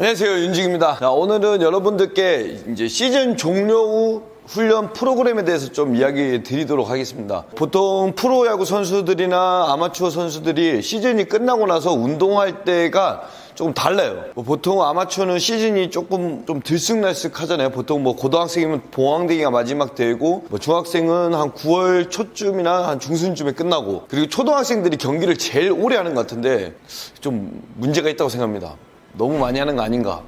안녕하세요, 윤직입니다. 자, 오늘은 여러분들께 이제 시즌 종료 후 훈련 프로그램에 대해서 좀 이야기 드리도록 하겠습니다. 보통 프로야구 선수들이나 아마추어 선수들이 시즌이 끝나고 나서 운동할 때가 조금 달라요. 보통 아마추어는 시즌이 조금 좀 들쑥날쑥 하잖아요. 보통 고등학생이면 봉황대기가 마지막 대회고, 중학생은 한 9월 초쯤이나 한 중순쯤에 끝나고, 그리고 초등학생들이 경기를 제일 오래 하는 것 같은데 좀 문제가 있다고 생각합니다. 너무 많이 하는 거 아닌가.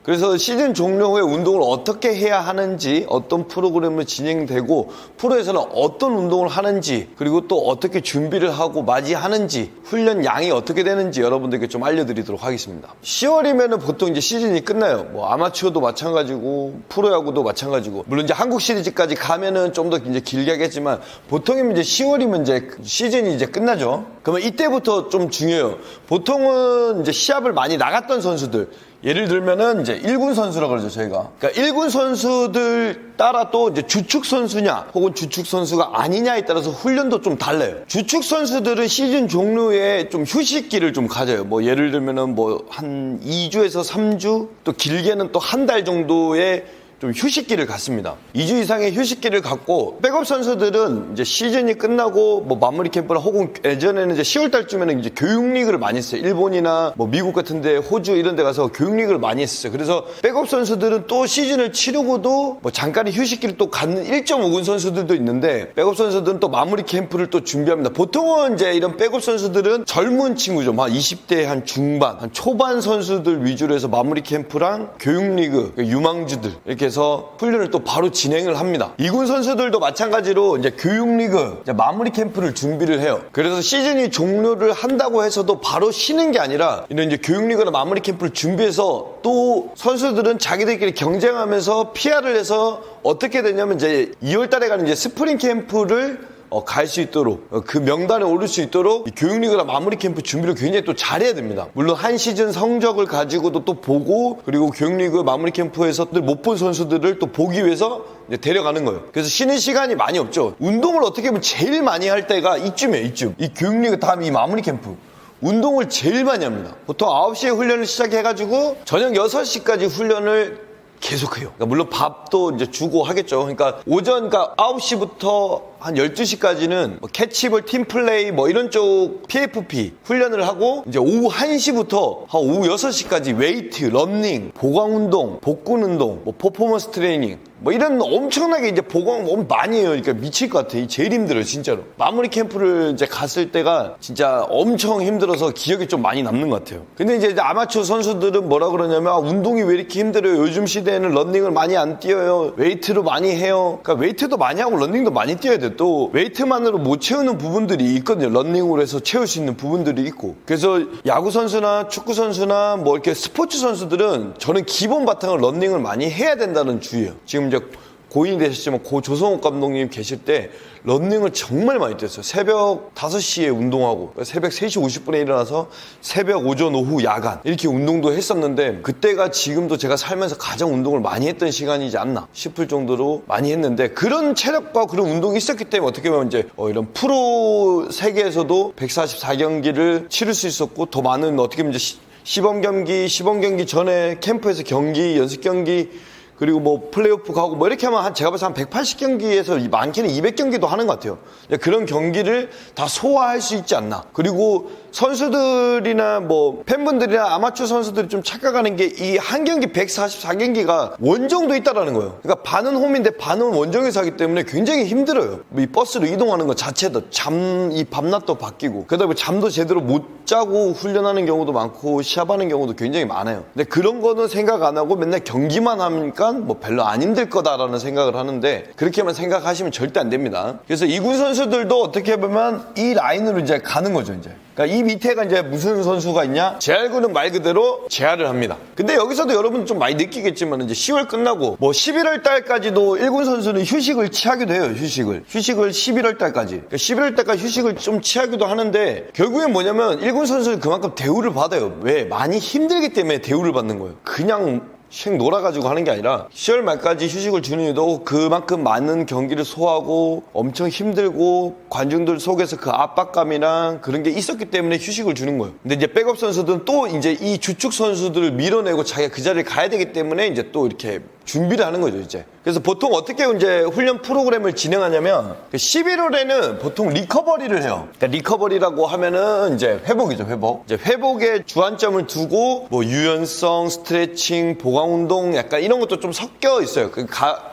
그래서 시즌 종료 후에 운동을 어떻게 해야 하는지, 어떤 프로그램으로 진행되고 프로에서는 어떤 운동을 하는지, 그리고 또 어떻게 준비를 하고 맞이하는지, 훈련 양이 어떻게 되는지 여러분들께 좀 알려드리도록 하겠습니다. 10월이면은 보통 이제 시즌이 끝나요. 아마추어도 마찬가지고 프로야구도 마찬가지고, 물론 이제 한국 시리즈까지 가면은 좀 더 이제 길게 하겠지만 보통이면 이제 10월이면 이제 시즌이 이제 끝나죠. 그러면 이때부터 좀 중요해요. 보통은 이제 시합을 많이 나갔던 선수들, 예를 들면은 이제 1군 선수라고 그러죠, 저희가. 그러니까 1군 선수들 따라 또 이제 주축 선수냐 혹은 주축 선수가 아니냐에 따라서 훈련도 좀 달라요. 주축 선수들은 시즌 종료에 좀 휴식기를 좀 가져요. 예를 들면은 한 2주에서 3주, 또 길게는 또 한 달 정도의 좀 휴식기를 갖습니다. 2주 이상의 휴식기를 갖고, 백업 선수들은 이제 시즌이 끝나고 마무리 캠프나 혹은 예전에는 이제 10월 달쯤에는 이제 교육 리그를 많이 했어요. 일본이나 미국 같은데, 호주 이런 데 가서 교육 리그를 많이 했어요. 그래서 백업 선수들은 또 시즌을 치르고도 잠깐의 휴식기를 또 갖는 1.5군 선수들도 있는데, 백업 선수들은 또 마무리 캠프를 또 준비합니다. 보통은 이제 이런 백업 선수들은 젊은 친구죠. 한 20대 한 중반, 한 초반 선수들 위주로 해서 마무리 캠프랑 교육 리그, 유망주들 이렇게 해서 훈련을 또 바로 진행을 합니다. 2군 선수들도 마찬가지로 이제 교육리그 마무리 캠프를 준비를 해요. 그래서 시즌이 종료를 한다고 해서도 바로 쉬는 게 아니라 이런 이제 교육리그나 마무리 캠프를 준비해서, 또 선수들은 자기들끼리 경쟁하면서 PR을 해서 어떻게 되냐면 이제 2월 달에 가는 이제 스프링 캠프를 갈 수 있도록, 그 명단에 오를 수 있도록 교육리그나 마무리 캠프 준비를 굉장히 또 잘해야 됩니다. 물론 한 시즌 성적을 가지고도 또 보고, 그리고 교육리그 마무리 캠프에서 못 본 선수들을 또 보기 위해서 이제 데려가는 거예요. 그래서 쉬는 시간이 많이 없죠. 운동을 어떻게 보면 제일 많이 할 때가 이쯤이에요, 이쯤. 이 교육리그 다음 이 마무리 캠프. 운동을 제일 많이 합니다. 보통 9시에 훈련을 시작해가지고 저녁 6시까지 훈련을 계속해요. 그러니까 물론 밥도 이제 주고 하겠죠. 그러니까 오전, 9시부터 한 12시까지는 캐치볼, 팀플레이 이런 쪽 PFP 훈련을 하고, 이제 오후 1시부터 한 오후 6시까지 웨이트, 런닝, 보강운동, 복근운동, 퍼포먼스 트레이닝 이런 엄청나게 이제 보강 많이 해요. 그러니까 미칠 것 같아. 제일 힘들어요, 진짜로. 마무리 캠프를 이제 갔을 때가 진짜 엄청 힘들어서 기억이 좀 많이 남는 것 같아요. 근데 이제 아마추어 선수들은 뭐라 그러냐면, 운동이 왜 이렇게 힘들어요? 요즘 시대에는 런닝을 많이 안 뛰어요. 웨이트로 많이 해요. 그러니까 웨이트도 많이 하고 런닝도 많이 뛰어야 돼요. 또 웨이트만으로 못 채우는 부분들이 있거든요. 런닝으로 해서 채울 수 있는 부분들이 있고. 그래서 야구 선수나 축구 선수나 이렇게 스포츠 선수들은 저는 기본 바탕을 런닝을 많이 해야 된다는 주의예요. 지금 이제 고인이 되셨지만 조성욱 감독님 계실 때 런닝을 정말 많이 뛰었어요. 새벽 5시에 운동하고 새벽 3시 50분에 일어나서 새벽, 오전, 오후, 야간 이렇게 운동도 했었는데, 그때가 지금도 제가 살면서 가장 운동을 많이 했던 시간이지 않나 싶을 정도로 많이 했는데, 그런 체력과 그런 운동이 있었기 때문에 어떻게 보면 이제 이런 프로 세계에서도 144경기를 치를 수 있었고, 더 많은 어떻게 보면 이제 시범 경기 전에 캠프에서 경기, 연습 경기, 그리고 플레이오프 가고 이렇게 하면 제가 봐서 한 180경기에서 많게는 200경기도 하는 것 같아요. 그런 경기를 다 소화할 수 있지 않나. 그리고 선수들이나 팬분들이나 아마추어 선수들이 좀 착각하는 게, 이 한 경기 144경기가 원정도 있다라는 거예요. 그러니까 반은 홈인데 반은 원정에서 하기 때문에 굉장히 힘들어요. 이 버스로 이동하는 것 자체도 이 밤낮도 바뀌고, 그러다 보니 잠도 제대로 못 자고 훈련하는 경우도 많고 시합하는 경우도 굉장히 많아요. 근데 그런 거는 생각 안 하고 맨날 경기만 하니까 별로 안 힘들 거다라는 생각을 하는데, 그렇게만 생각하시면 절대 안 됩니다. 그래서 2군 선수들도 어떻게 보면 이 라인으로 이제 가는 거죠, 이제. 그러니까 이 밑에가 이제 무슨 선수가 있냐? 재활군은 말 그대로 재활을 합니다. 근데 여기서도 여러분 좀 많이 느끼겠지만, 이제 10월 끝나고 11월 달까지도 1군 선수는 휴식을 취하기도 해요. 휴식을 11월 달까지. 그러니까 11월 달까지 휴식을 좀 취하기도 하는데, 결국엔 뭐냐면 1군 선수는 그만큼 대우를 받아요. 왜? 많이 힘들기 때문에 대우를 받는 거예요. 그냥 쉥 놀아가지고 하는 게 아니라 10월 말까지 휴식을 주는 이유도 그만큼 많은 경기를 소화하고 엄청 힘들고 관중들 속에서 그 압박감이랑 그런 게 있었기 때문에 휴식을 주는 거예요. 근데 이제 백업 선수들은 또 이제 이 주축 선수들을 밀어내고 자기가 그 자리를 가야 되기 때문에 이제 또 이렇게 준비를 하는 거죠, 이제. 그래서 보통 어떻게 이제 훈련 프로그램을 진행하냐면 11월에는 보통 리커버리를 해요. 그러니까 리커버리라고 하면은 이제 회복이죠, 회복. 이제 회복에 주안점을 두고 뭐 유연성, 스트레칭, 보강 운동 약간 이런 것도 좀 섞여 있어요.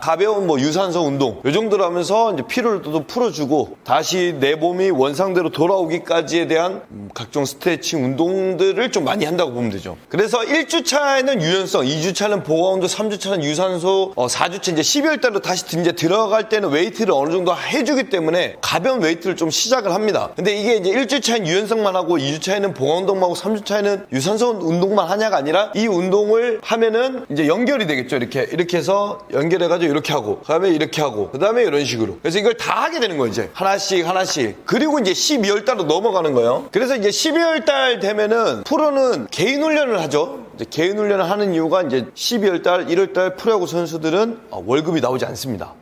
가벼운 뭐 유산소 운동 요 정도로 하면서 이제 피로를 또 풀어주고 다시 내 몸이 원상대로 돌아오기까지에 대한 각종 스트레칭 운동들을 좀 많이 한다고 보면 되죠. 그래서 1주차에는 유연성, 2주차는 보강 운동, 3주차는 유산소, 4주차 이제 12월 달로 다시 이제 들어갈 때는 웨이트를 어느 정도 해주기 때문에 가벼운 웨이트를 좀 시작을 합니다. 근데 이게 이제 1주차엔 유연성만 하고 2주차에는 보강 운동만 하고 3주차에는 유산소 운동만 하냐가 아니라 이 운동을 하면은 이제 연결이 되겠죠. 이렇게 해서 연결해가지고 이렇게 하고 그다음에 이렇게 하고 그다음에 이런 식으로. 그래서 이걸 다 하게 되는 거예요. 이제 하나씩. 그리고 이제 12월 달로 넘어가는 거예요. 그래서 이제 12월 달 되면은 프로는 개인 훈련을 하죠. 이제 개인 훈련을 하는 이유가 이제 12월 달, 1월 달 프로야구 선수들은 월급이 나오지 않습니다.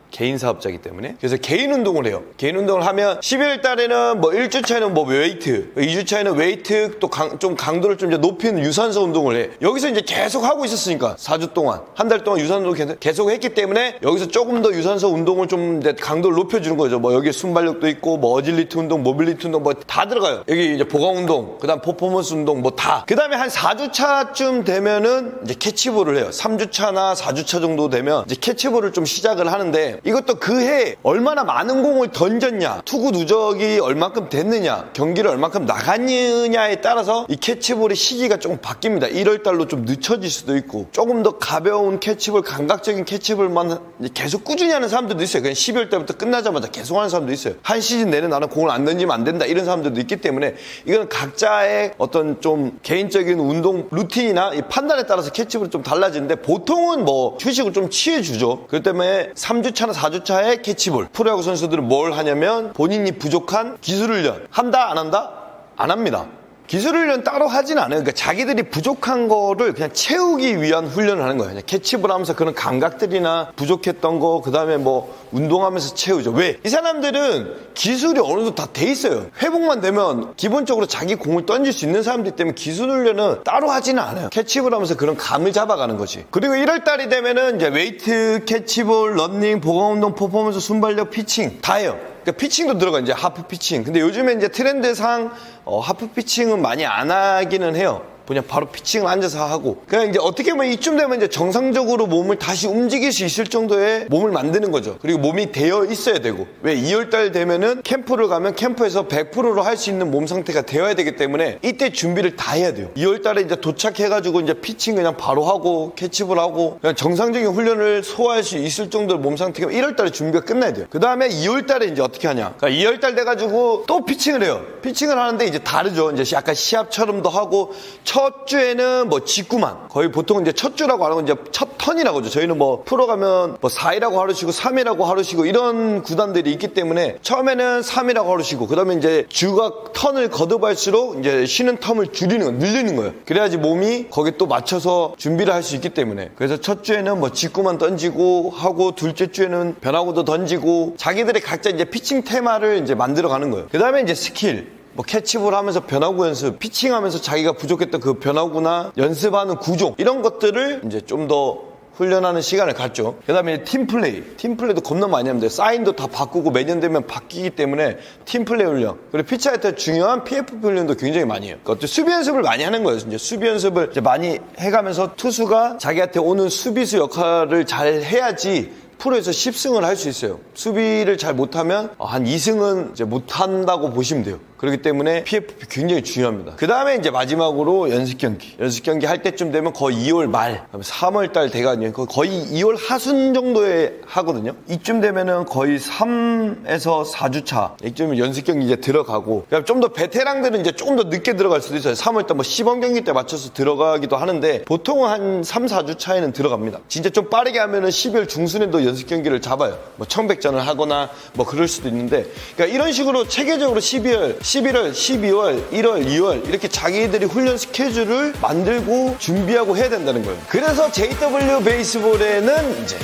개인 사업자이기 때문에. 그래서 개인 운동을 해요. 개인 운동을 하면 12월 달에는 뭐 1주차에는 뭐 웨이트, 2주차에는 웨이트 또 좀 강도를 좀 이제 높이는 유산소 운동을 해. 여기서 이제 계속 하고 있었으니까 4주 동안, 한 달 동안 유산소 운동을 계속 했기 때문에 여기서 조금 더 유산소 운동을 좀 이제 강도를 높여주는 거죠. 뭐 여기 순발력도 있고 뭐 어질리티 운동, 모빌리티 운동 뭐 다 들어가요. 여기 이제 보강 운동, 그다음 퍼포먼스 운동 뭐 다. 그다음에 한 4주차쯤 되면은 이제 캐치볼을 해요. 3주차나 4주차 정도 되면 이제 캐치볼을 좀 시작을 하는데 이것도 그 해 얼마나 많은 공을 던졌냐, 투구 누적이 얼만큼 됐느냐, 경기를 얼만큼 나갔느냐에 따라서 이 캐치볼의 시기가 조금 바뀝니다. 1월 달로 좀 늦춰질 수도 있고 조금 더 가벼운 캐치볼, 감각적인 캐치볼만 계속 꾸준히 하는 사람들도 있어요. 그냥 12월 달부터 끝나자마자 계속 하는 사람도 있어요. 한 시즌 내내 나는 공을 안 던지면 안 된다 이런 사람들도 있기 때문에 이건 각자의 어떤 좀 개인적인 운동 루틴이나 이 판단에 따라서 캐치볼이 좀 달라지는데 보통은 뭐 휴식을 좀 취해주죠. 그렇기 때문에 3주차나 4주차에 캐치볼. 프로야구 선수들은 뭘 하냐면 본인이 부족한 기술훈련 한다 안 한다? 안 합니다. 기술훈련 따로 하진 않아요. 그러니까 자기들이 부족한 거를 그냥 채우기 위한 훈련을 하는 거예요. 그냥 캐치볼 하면서 그런 감각들이나 부족했던 거, 그 다음에 뭐 운동하면서 채우죠. 왜? 이 사람들은 기술이 어느 정도 다 돼 있어요. 회복만 되면 기본적으로 자기 공을 던질 수 있는 사람들 때문에 기술훈련은 따로 하지는 않아요. 캐치볼 하면서 그런 감을 잡아가는 거지. 그리고 1월 달이 되면은 이제 웨이트, 캐치볼, 러닝, 보강운동, 퍼포먼스, 순발력, 피칭 다 해요. 그러니까 피칭도 들어가, 이제 하프 피칭. 근데 요즘에 이제 트렌드상 하프 피칭은 많이 안 하기는 해요. 그냥 바로 피칭을 앉아서 하고. 그냥 이제 어떻게 보면 이쯤 되면 이제 정상적으로 몸을 다시 움직일 수 있을 정도의 몸을 만드는 거죠. 그리고 몸이 되어 있어야 되고. 왜 2월달 되면은 캠프를 가면 캠프에서 100%로 할 수 있는 몸 상태가 되어야 되기 때문에 이때 준비를 다 해야 돼요. 2월달에 이제 도착해가지고 이제 피칭 그냥 바로 하고 캐치볼 하고 그냥 정상적인 훈련을 소화할 수 있을 정도의 몸 상태가 1월달에 준비가 끝나야 돼요. 그 다음에 2월달에 이제 어떻게 하냐. 그러니까 2월달 돼가지고 또 피칭을 해요. 피칭을 하는데 이제 다르죠. 이제 약간 시합처럼도 하고 첫 주에는 뭐 직구만 거의 보통 이제 첫 주라고 하는 건 이제 첫 턴이라고 하죠. 저희는 뭐 프로 가면 뭐 4이라고 하루 쉬고 3이라고 하루 쉬고 이런 구단들이 있기 때문에 처음에는 3이라고 하루 쉬고 그다음에 이제 주가 턴을 거듭할수록 이제 쉬는 텀을 줄이는 거, 늘리는 거예요. 그래야지 몸이 거기에 또 맞춰서 준비를 할 수 있기 때문에. 그래서 첫 주에는 뭐 직구만 던지고 하고 둘째 주에는 변화구도 던지고 자기들의 각자 이제 피칭 테마를 이제 만들어 가는 거예요. 그다음에 이제 스킬 뭐 캐치볼 하면서 변화구 연습, 피칭하면서 자기가 부족했던 그 변화구나 연습하는 구종 이런 것들을 이제 좀 더 훈련하는 시간을 갖죠. 그 다음에 팀플레이도 겁나 많이 합니다. 사인도 다 바꾸고 매년 되면 바뀌기 때문에 팀플레이 훈련, 그리고 피처할 때 중요한 PFP 훈련도 굉장히 많이 해요. 그러니까 수비 연습을 많이 하는 거예요. 이제 수비 연습을 이제 많이 해가면서 투수가 자기한테 오는 수비수 역할을 잘 해야지 프로에서 10승을 할 수 있어요. 수비를 잘 못하면 한 2승은 이제 못한다고 보시면 돼요. 그렇기 때문에 PFP 굉장히 중요합니다. 그 다음에 이제 마지막으로 연습 경기 할 때쯤 되면 거의 2월 말, 3월 달 돼가지고 거의 2월 하순 정도에 하거든요. 이쯤 되면은 거의 3에서 4주차 이쯤 연습 경기 이제 들어가고, 좀 더 베테랑들은 이제 조금 더 늦게 들어갈 수도 있어요. 3월 달 뭐 시범 경기 때 맞춰서 들어가기도 하는데 보통은 한 3, 4주차에는 들어갑니다. 진짜 좀 빠르게 하면은 12월 중순에도 연습 경기를 잡아요. 뭐 청백전을 하거나 뭐 그럴 수도 있는데, 그러니까 이런 식으로 체계적으로 12월, 11월, 12월, 1월, 2월 이렇게 자기들이 훈련 스케줄을 만들고 준비하고 해야 된다는 거예요. 그래서 JW 베이스볼에는 이제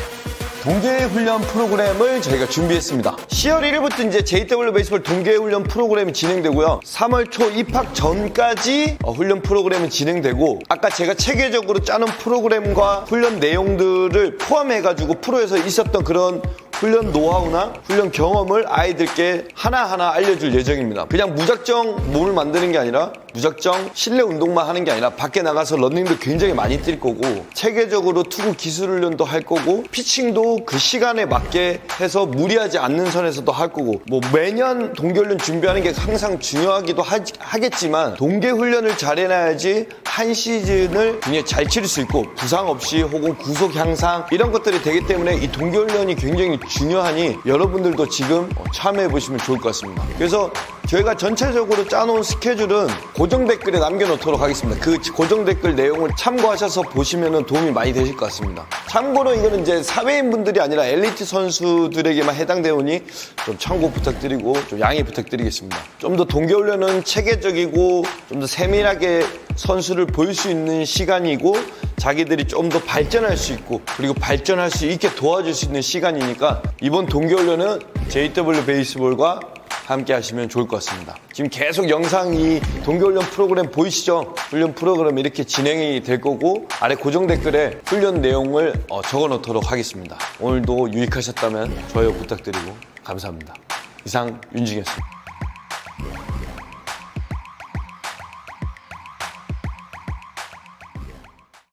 동계훈련 프로그램을 저희가 준비했습니다. 10월 1일부터 이제 JW 베이스볼 동계훈련 프로그램이 진행되고요. 3월 초 입학 전까지 훈련 프로그램이 진행되고, 아까 제가 체계적으로 짜는 프로그램과 훈련 내용들을 포함해가지고 프로에서 있었던 그런 훈련 노하우나 훈련 경험을 아이들께 하나하나 알려줄 예정입니다. 그냥 무작정 몸을 만드는 게 아니라, 무작정 실내 운동만 하는 게 아니라 밖에 나가서 러닝도 굉장히 많이 뛸 거고, 체계적으로 투구 기술 훈련도 할 거고, 피칭도 그 시간에 맞게 해서 무리하지 않는 선에서도 할 거고, 뭐 매년 동계훈련 준비하는 게 항상 중요하기도 하겠지만 동계훈련을 잘 해놔야지 한 시즌을 굉장히 잘 치를 수 있고 부상 없이 혹은 구속 향상 이런 것들이 되기 때문에 이 동계훈련이 굉장히 중요하니 여러분들도 지금 참여해 보시면 좋을 것 같습니다. 그래서 저희가 전체적으로 짜놓은 스케줄은 고정 댓글에 남겨놓도록 하겠습니다. 그 고정 댓글 내용을 참고하셔서 보시면 도움이 많이 되실 것 같습니다. 참고로 이거는 이제 사회인분들이 아니라 엘리트 선수들에게만 해당되오니 좀 참고 부탁드리고 좀 양해 부탁드리겠습니다. 좀 더 동계훈련은 체계적이고 좀 더 세밀하게 선수를 볼 수 있는 시간이고, 자기들이 좀 더 발전할 수 있고 그리고 발전할 수 있게 도와줄 수 있는 시간이니까 이번 동계훈련은 JW 베이스볼과 함께 하시면 좋을 것 같습니다. 지금 계속 영상 이 동계훈련 프로그램 보이시죠? 훈련 프로그램 이렇게 진행이 될 거고, 아래 고정 댓글에 훈련 내용을 적어 놓도록 하겠습니다. 오늘도 유익하셨다면 좋아요 부탁드리고 감사합니다. 이상 윤중이었습니다.